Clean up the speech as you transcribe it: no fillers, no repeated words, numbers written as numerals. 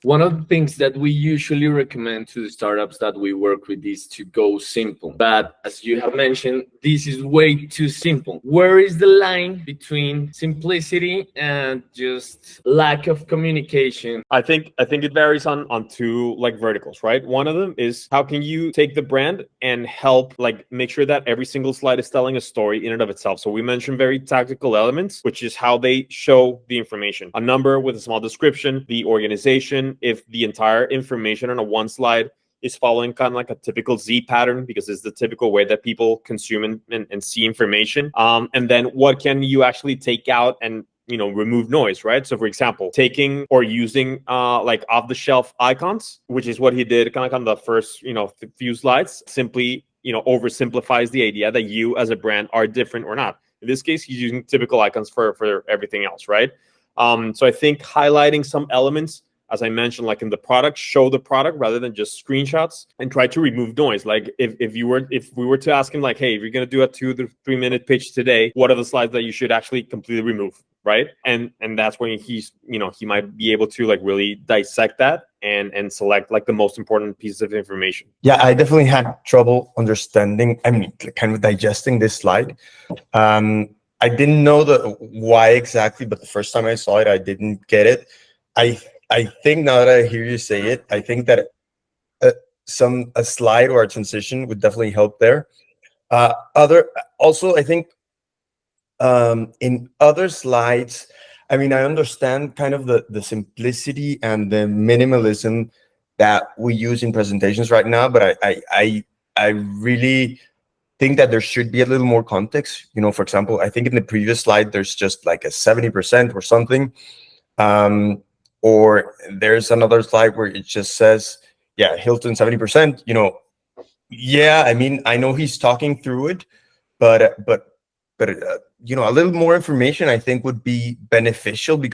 One of the things that we usually recommend to the startups that we work with is to go simple. But as you have mentioned, this is way too simple. Where is the line between simplicity and just lack of communication? I think it varies on two like verticals, right? One of them is how can you take the brand and help like make sure that every single slide is telling a story in and of itself. So we mentioned very tactical elements, which is how they show the information. A number with a small description, the organization, if the entire information on a one slide is following kind of like a typical Z pattern, because it's the typical way that people consume and see information. And then what can you actually take out and remove noise, right? So for example, taking or using like off-the-shelf icons, which is what he did kind of on the first few slides, simply oversimplifies the idea that you as a brand are different or not. In this case, he's using typical icons for everything else, right? So I think highlighting some elements, as I mentioned, like in the product, show the product rather than just screenshots, and try to remove noise. Like if we were to ask him like, hey, if you're going to do a 2 to 3 minute pitch today, what are the slides that you should actually completely remove? Right. And that's when he might be able to like really dissect that and select like the most important pieces of information. Yeah, I definitely had trouble understanding, kind of digesting this slide. I didn't know the why exactly, but the first time I saw it, I didn't get it. I think now that I hear you say it, I think that a slide or a transition would definitely help there. Also, I think in other slides, I understand kind of the simplicity and the minimalism that we use in presentations right now, but I really think that there should be a little more context. For example, I think in the previous slide, there's just like a 70% or something. Or there's another slide where it just says, yeah, Hilton 70%, yeah, I know he's talking through it, but a little more information I think would be beneficial, because